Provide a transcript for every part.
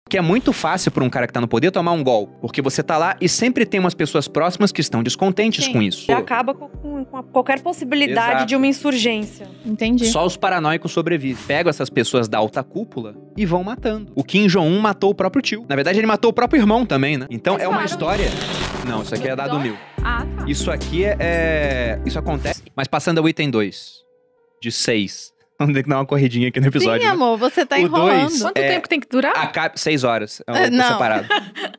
Porque é muito fácil para um cara que tá no poder tomar um golpe. Porque você tá lá e sempre tem umas pessoas próximas que estão descontentes com isso. E acaba com qualquer possibilidade de uma insurgência. Entendi. Só os paranoicos sobrevivem. Pegam essas pessoas da alta cúpula e vão matando. O Kim Jong-un matou o próprio tio. Na verdade, ele matou o próprio irmão também, né? Então é uma história... Não, isso aqui é dado mil. Ah, tá. Isso aqui isso acontece. Mas passando ao item 2. De 6. Vamos ter que dar uma corridinha aqui no episódio. Sim, né? amor, você tá O enrolando. dois Quanto tempo tem que durar? 6 horas. É Não. separado.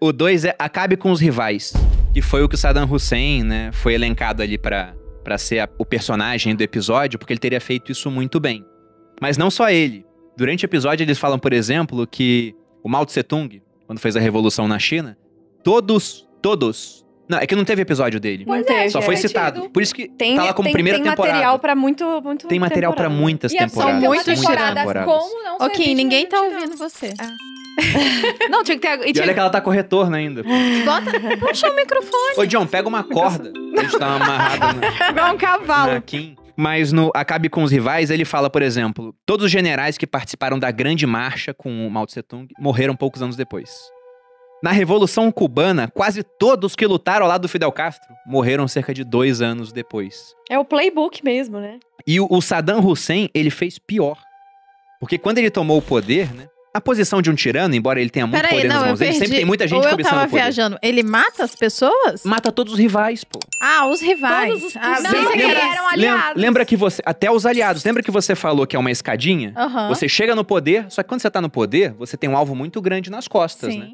O 2 é acabe com os rivais. Que foi o que o Saddam Hussein, né, foi elencado ali pra ser o personagem do episódio, porque ele teria feito isso muito bem. Mas não só ele. Durante o episódio eles falam, por exemplo, que o Mao Tse Tung, quando fez a revolução na China, todos... Não, é que não teve episódio dele. Não teve, Só foi citado. Por isso que tá lá como primeira temporada. Tem material pra muito Tem material pra muitas E é só temporadas. ter uma Muito temporada. temporadas. Como não ser Ok, vítima ninguém de tá mutirão? ouvindo você. Não, tinha que ter... E olha que ela tá com retorno ainda. Puxa o microfone. Ô, John, pega uma corda. A gente tá amarrado Igual um cavalo. na Kim. Mas no Acabe com os Rivais, ele fala, por exemplo, todos os generais que participaram da Grande Marcha com o Mao Tse Tung morreram poucos anos depois. Na Revolução Cubana, quase todos que lutaram ao lado do Fidel Castro morreram cerca de 2 anos depois. É o playbook mesmo, né? E o Saddam Hussein, ele fez pior. Porque quando ele tomou o poder, né? A posição de um tirano, embora ele tenha muito Peraí, poder nas não, eu mãos dele, perdi. sempre tem muita gente Ou eu cobiçando tava o poder. viajando. Ele mata as pessoas? Mata todos os rivais, pô. Ah, os rivais. Todos os Ah, possíveis. pensei que Lembra- era- eram aliados. Lembra que você... Até os aliados. Lembra que você falou que é uma escadinha? Aham. Você chega no poder, só que quando você tá no poder, você tem um alvo muito grande nas costas, Sim. né?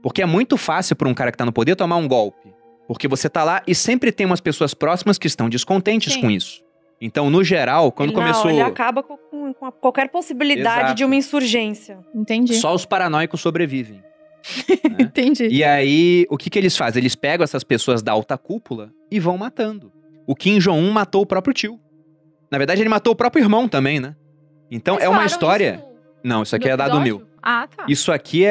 Porque é muito fácil para um cara que tá no poder tomar um golpe. Porque você tá lá e sempre tem umas pessoas próximas que estão descontentes Sim. com isso. Então, no geral, quando começou... Ele acaba com qualquer possibilidade Exato. de uma insurgência. Entendi. Só os paranoicos sobrevivem. Entendi. E aí, o que eles fazem? Eles pegam essas pessoas da alta cúpula e vão matando. O Kim Jong-un matou o próprio tio. Na verdade, ele matou o próprio irmão também, né? Então, Eles é uma falaram história... isso Não, isso aqui no é dado episódio? mil. Ah, tá. Isso aqui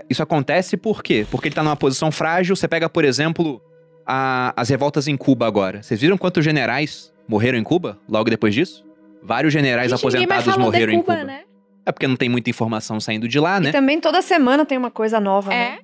Isso acontece por quê? Porque ele tá numa posição frágil. Você pega, por exemplo, as revoltas em Cuba agora. Vocês viram quantos generais morreram em Cuba logo depois disso? Vários generais Gente, ninguém mais aposentados falou de morreram em Cuba, Cuba. né? É porque não tem muita informação saindo de lá, né? E também toda semana tem uma coisa nova, né?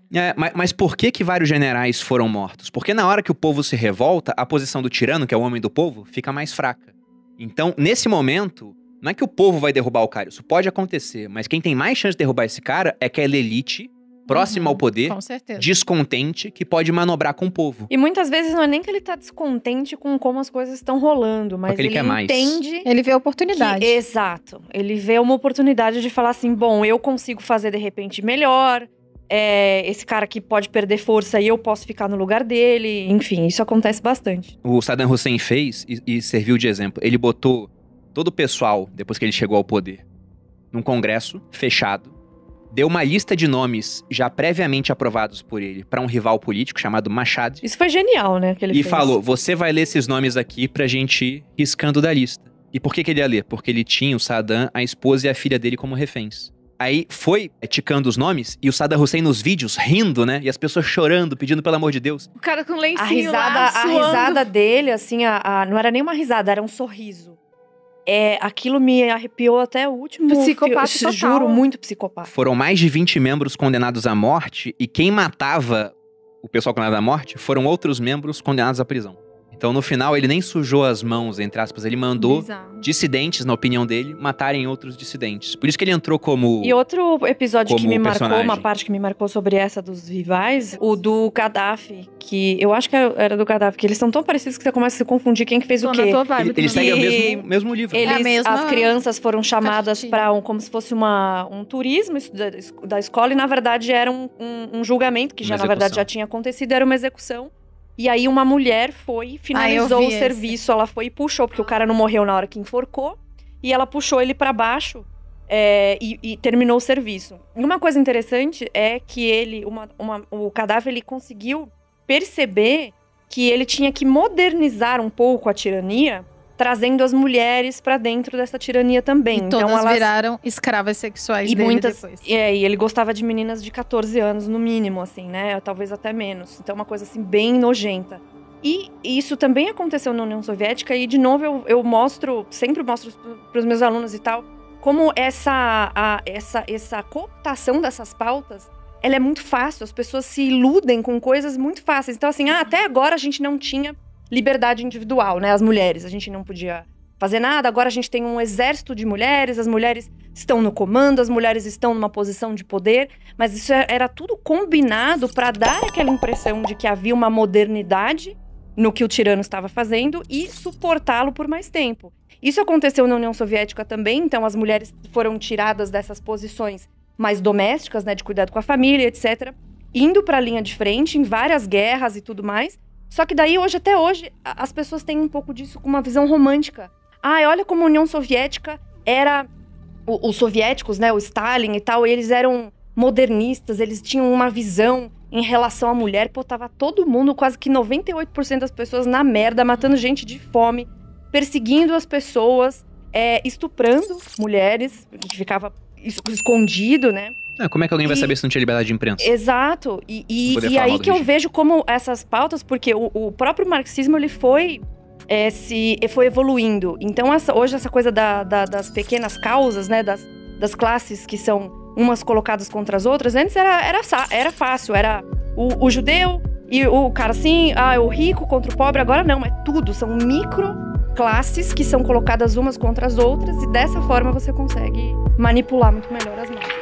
Mas por que vários generais foram mortos? Porque na hora que o povo se revolta, a posição do tirano, que é o homem do povo, fica mais fraca. Então, nesse momento, não é que o povo vai derrubar o cara. Isso pode acontecer, mas quem tem mais chance de derrubar esse cara é aquela elite próxima ao poder, Com certeza. descontente, que pode manobrar com o povo. E muitas vezes não é nem que ele tá descontente com como as coisas estão rolando, mas Porque ele quer mais. entende Ele vê a oportunidade. Exato. Ele vê uma oportunidade de falar assim, bom, eu consigo fazer de repente melhor, esse cara aqui pode perder força e eu posso ficar no lugar dele. Enfim, isso acontece bastante. O Saddam Hussein fez e serviu de exemplo. Ele botou todo o pessoal, depois que ele chegou ao poder, num congresso fechado, deu uma lista de nomes já previamente aprovados por ele para um rival político chamado Mashhad. Isso foi genial, né, que ele E fez. falou, você vai ler esses nomes aqui pra gente ir riscando da lista. E por que ele ia ler? Porque ele tinha o Saddam, a esposa e a filha dele como reféns. Aí foi ticando os nomes e o Saddam Hussein nos vídeos rindo, né? E as pessoas chorando, pedindo pelo amor de Deus. O cara com A lencinho lá, risada suando. dele, assim, não era nem uma risada, era um sorriso. Aquilo me arrepiou até o último Psicopata fio, total. juro, muito psicopata. Foram mais de 20 membros condenados à morte e quem matava o pessoal condenado à morte foram outros membros condenados à prisão. Então, no final, ele nem sujou as mãos, entre aspas, ele mandou Bizarro. dissidentes, na opinião dele, matarem outros dissidentes. Por isso que ele entrou como... E outro episódio que como me marcou, personagem. uma parte que me marcou sobre essa dos rivais, o do Gaddafi, que eu acho que era do Gaddafi, que eles são tão parecidos que você começa a se confundir quem que fez Tô o na quê. tua vibe Ele também. segue o E- mesmo livro. Eles, É a mesma as crianças foram chamadas caixinha. para como se fosse um turismo da escola e na verdade era um julgamento que Uma já na verdade execução. já tinha acontecido, era uma execução. E aí uma mulher foi, finalizou eu o vi serviço, ela foi e puxou, porque o cara não morreu na hora que enforcou, e ela puxou ele para baixo e terminou o serviço. E uma coisa interessante é que ele, o cadáver, ele conseguiu perceber que ele tinha que modernizar um pouco a tirania, trazendo as mulheres pra dentro dessa tirania também. E todas então elas viraram escravas sexuais e dele muitas depois. e ele gostava de meninas de 14 anos no mínimo, assim, né? Talvez até menos. Então uma coisa assim bem nojenta. E isso também aconteceu na União Soviética e de novo eu sempre mostro para os meus alunos e tal como essa cooptação dessas pautas, ela é muito fácil. As pessoas se iludem com coisas muito fáceis. Então, assim, até agora a gente não tinha liberdade individual, né? As mulheres, a gente não podia fazer nada. Agora a gente tem um exército de mulheres, as mulheres estão no comando, as mulheres estão numa posição de poder. Mas isso era tudo combinado para dar aquela impressão de que havia uma modernidade no que o tirano estava fazendo e suportá-lo por mais tempo. Isso aconteceu na União Soviética também, então as mulheres foram tiradas dessas posições mais domésticas, né, de cuidado com a família, etc., indo para a linha de frente em várias guerras e tudo mais. Só que daí, até hoje, as pessoas têm um pouco disso com uma visão romântica. Olha como a União Soviética era... Os soviéticos, né, o Stalin e tal, eles eram modernistas, eles tinham uma visão em relação à mulher. Pô, tava todo mundo, quase que 98% das pessoas na merda, matando gente de fome, perseguindo as pessoas, estuprando mulheres, que ficava escondido, né? Como é que alguém vai saber se não tinha liberdade de imprensa? Exato. E aí que eu vejo como essas pautas, porque o próprio marxismo, ele foi evoluindo. Então, hoje, essa coisa das pequenas causas, né? Das classes que são umas colocadas contra as outras, antes era fácil. Era o judeu e o cara assim, o rico contra o pobre. Agora não, é tudo. São micro classes que são colocadas umas contra as outras. E dessa forma você consegue manipular muito melhor as massas.